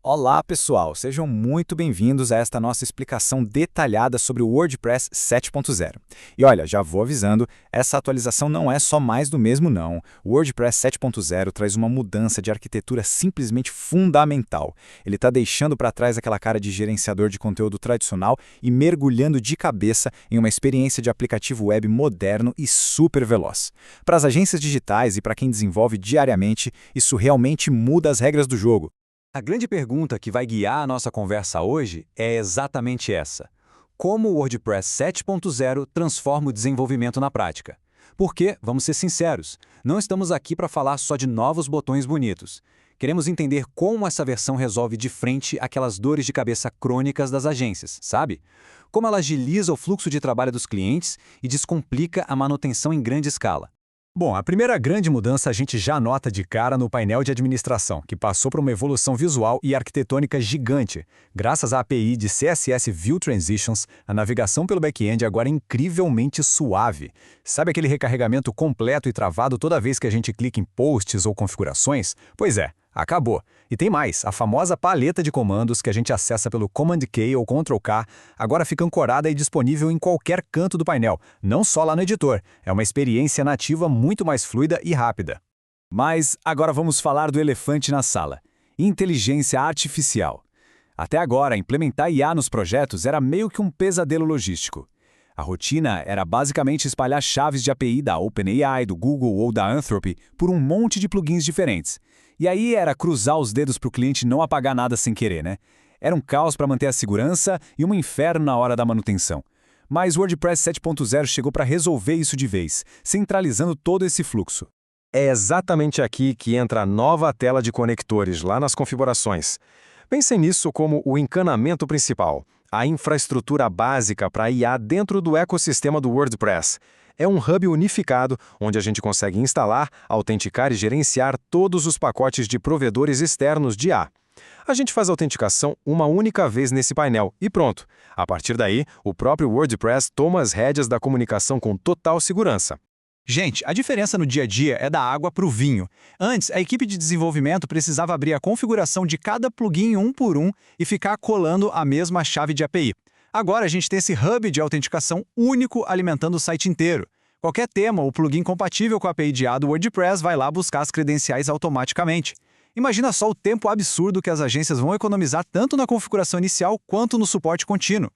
Olá, pessoal! Sejam muito bem-vindos a esta nossa explicação detalhada sobre o WordPress 7.0. E olha, já vou avisando, essa atualização não é só mais do mesmo não. O WordPress 7.0 traz uma mudança de arquitetura simplesmente fundamental. Ele está deixando para trás aquela cara de gerenciador de conteúdo tradicional e mergulhando de cabeça em uma experiência de aplicativo web moderno e super veloz. Para as agências digitais e para quem desenvolve diariamente, isso realmente muda as regras do jogo. A grande pergunta que vai guiar a nossa conversa hoje é exatamente essa: como o WordPress 7.0 transforma o desenvolvimento na prática? Porque, vamos ser sinceros, não estamos aqui para falar só de novos botões bonitos. Queremos entender como essa versão resolve de frente aquelas dores de cabeça crônicas das agências, sabe? Como ela agiliza o fluxo de trabalho dos clientes e descomplica a manutenção em grande escala. Bom, a primeira grande mudança a gente já nota de cara no painel de administração, que passou por uma evolução visual e arquitetônica gigante. Graças à API de CSS View Transitions, a navegação pelo back-end agora é incrivelmente suave. Sabe aquele recarregamento completo e travado toda vez que a gente clica em posts ou configurações? Pois é, acabou. E tem mais, a famosa paleta de comandos que a gente acessa pelo Command-K ou Ctrl-K, agora fica ancorada e disponível em qualquer canto do painel, não só lá no editor. É uma experiência nativa muito mais fluida e rápida. Mas agora vamos falar do elefante na sala: inteligência artificial. Até agora, implementar IA nos projetos era meio que um pesadelo logístico. A rotina era basicamente espalhar chaves de API da OpenAI, do Google ou da Anthropic por um monte de plugins diferentes. E aí era cruzar os dedos para o cliente não apagar nada sem querer, né? Era um caos para manter a segurança e um inferno na hora da manutenção. Mas o WordPress 7.0 chegou para resolver isso de vez, centralizando todo esse fluxo. É exatamente aqui que entra a nova tela de conectores, lá nas configurações. Pensem nisso como o encanamento principal, a infraestrutura básica para IA dentro do ecossistema do WordPress. É um hub unificado, onde a gente consegue instalar, autenticar e gerenciar todos os pacotes de provedores externos de IA. A gente faz a autenticação uma única vez nesse painel e pronto. A partir daí, o próprio WordPress toma as rédeas da comunicação com total segurança. Gente, a diferença no dia a dia é da água para o vinho. Antes, a equipe de desenvolvimento precisava abrir a configuração de cada plugin um por um e ficar colando a mesma chave de API. Agora a gente tem esse hub de autenticação único alimentando o site inteiro. Qualquer tema ou plugin compatível com a API de IA do WordPress vai lá buscar as credenciais automaticamente. Imagina só o tempo absurdo que as agências vão economizar tanto na configuração inicial quanto no suporte contínuo.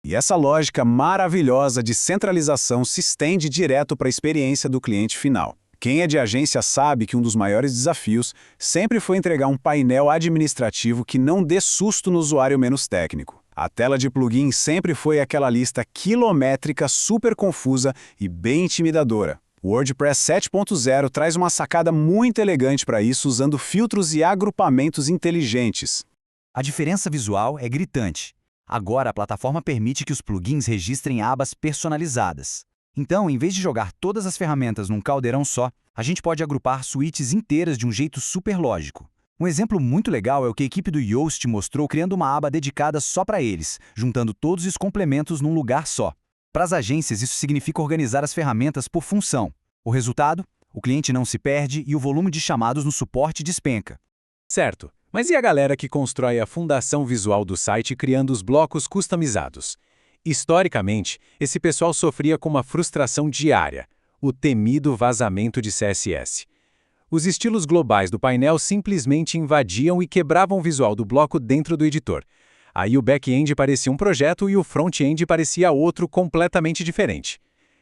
E essa lógica maravilhosa de centralização se estende direto para a experiência do cliente final. Quem é de agência sabe que um dos maiores desafios sempre foi entregar um painel administrativo que não dê susto no usuário menos técnico. A tela de plugin sempre foi aquela lista quilométrica super confusa e bem intimidadora. O WordPress 7.0 traz uma sacada muito elegante para isso, usando filtros e agrupamentos inteligentes. A diferença visual é gritante. Agora a plataforma permite que os plugins registrem abas personalizadas. Então, em vez de jogar todas as ferramentas num caldeirão só, a gente pode agrupar suítes inteiras de um jeito super lógico. Um exemplo muito legal é o que a equipe do Yoast mostrou criando uma aba dedicada só para eles, juntando todos os complementos num lugar só. Para as agências, isso significa organizar as ferramentas por função. O resultado? O cliente não se perde e o volume de chamados no suporte despenca. Certo, mas e a galera que constrói a fundação visual do site criando os blocos customizados? Historicamente, esse pessoal sofria com uma frustração diária: o temido vazamento de CSS. Os estilos globais do painel simplesmente invadiam e quebravam o visual do bloco dentro do editor. Aí o back-end parecia um projeto e o front-end parecia outro completamente diferente.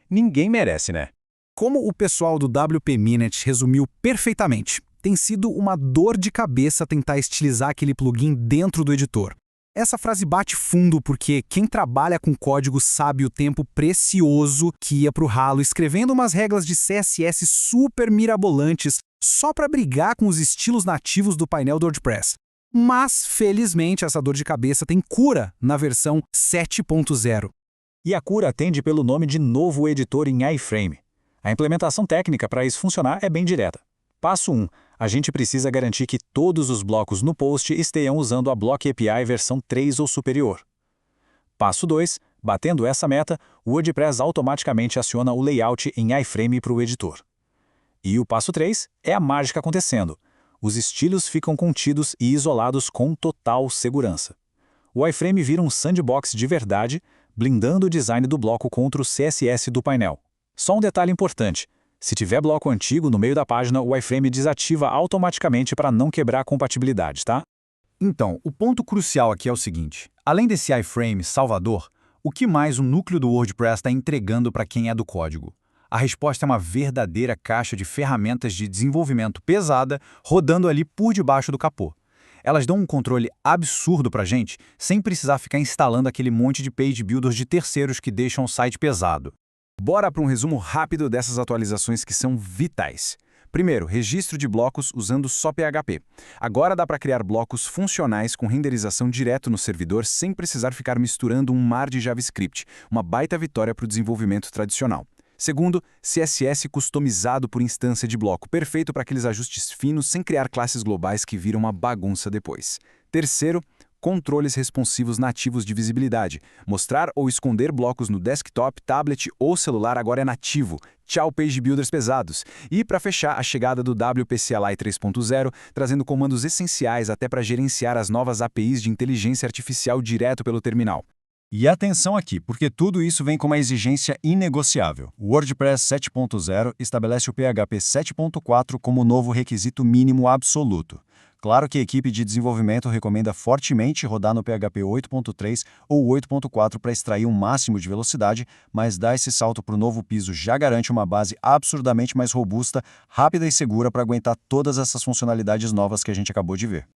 Ninguém merece, né? Como o pessoal do WP Minute resumiu perfeitamente, tem sido uma dor de cabeça tentar estilizar aquele plugin dentro do editor. Essa frase bate fundo porque quem trabalha com código sabe o tempo precioso que ia pro ralo escrevendo umas regras de CSS super mirabolantes só para brigar com os estilos nativos do painel do WordPress. Mas, felizmente, essa dor de cabeça tem cura na versão 7.0. E a cura atende pelo nome de novo editor em iframe. A implementação técnica para isso funcionar é bem direta. Passo 1. A gente precisa garantir que todos os blocos no post estejam usando a Block API versão 3 ou superior. Passo 2. Batendo essa meta, o WordPress automaticamente aciona o layout em iframe para o editor. E o passo 3 é a mágica acontecendo. Os estilos ficam contidos e isolados com total segurança. O iframe vira um sandbox de verdade, blindando o design do bloco contra o CSS do painel. Só um detalhe importante: se tiver bloco antigo no meio da página, o iframe desativa automaticamente para não quebrar a compatibilidade, tá? Então, o ponto crucial aqui é o seguinte: além desse iframe salvador, o que mais o núcleo do WordPress está entregando para quem é do código? A resposta é uma verdadeira caixa de ferramentas de desenvolvimento pesada rodando ali por debaixo do capô. Elas dão um controle absurdo para a gente, sem precisar ficar instalando aquele monte de page builders de terceiros que deixam o site pesado. Bora para um resumo rápido dessas atualizações que são vitais. Primeiro, registro de blocos usando só PHP. Agora dá para criar blocos funcionais com renderização direto no servidor sem precisar ficar misturando um mar de JavaScript, uma baita vitória para o desenvolvimento tradicional. Segundo, CSS customizado por instância de bloco, perfeito para aqueles ajustes finos sem criar classes globais que viram uma bagunça depois. Terceiro, controles responsivos nativos de visibilidade. Mostrar ou esconder blocos no desktop, tablet ou celular agora é nativo. Tchau page builders pesados. E para fechar, a chegada do WP CLI 3.0, trazendo comandos essenciais até para gerenciar as novas APIs de inteligência artificial direto pelo terminal. E atenção aqui, porque tudo isso vem com uma exigência inegociável. O WordPress 7.0 estabelece o PHP 7.4 como novo requisito mínimo absoluto. Claro que a equipe de desenvolvimento recomenda fortemente rodar no PHP 8.3 ou 8.4 para extrair um máximo de velocidade, mas dar esse salto para o novo piso já garante uma base absurdamente mais robusta, rápida e segura para aguentar todas essas funcionalidades novas que a gente acabou de ver.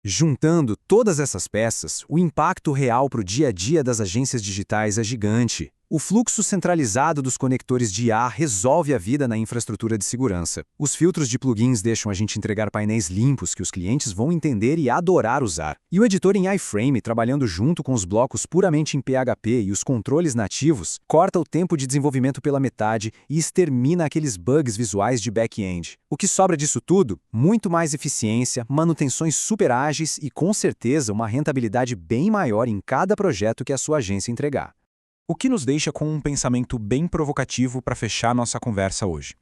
Juntando todas essas peças, o impacto real para o dia a dia das agências digitais é gigante. O fluxo centralizado dos conectores de IA resolve a vida na infraestrutura de segurança. Os filtros de plugins deixam a gente entregar painéis limpos que os clientes vão entender e adorar usar. E o editor em iframe, trabalhando junto com os blocos puramente em PHP e os controles nativos, corta o tempo de desenvolvimento pela metade e extermina aqueles bugs visuais de back-end. O que sobra disso tudo? Muito mais eficiência, manutenções super ágeis e, com certeza, uma rentabilidade bem maior em cada projeto que a sua agência entregar. O que nos deixa com um pensamento bem provocativo para fechar nossa conversa hoje.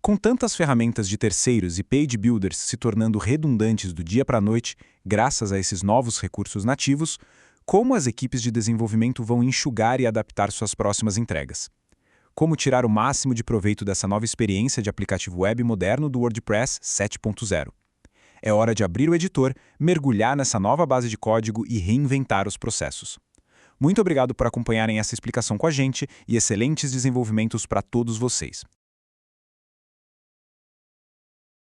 Com tantas ferramentas de terceiros e page builders se tornando redundantes do dia para a noite, graças a esses novos recursos nativos, como as equipes de desenvolvimento vão enxugar e adaptar suas próximas entregas? Como tirar o máximo de proveito dessa nova experiência de aplicativo web moderno do WordPress 7.0? É hora de abrir o editor, mergulhar nessa nova base de código e reinventar os processos. Muito obrigado por acompanharem essa explicação com a gente e excelentes desenvolvimentos para todos vocês.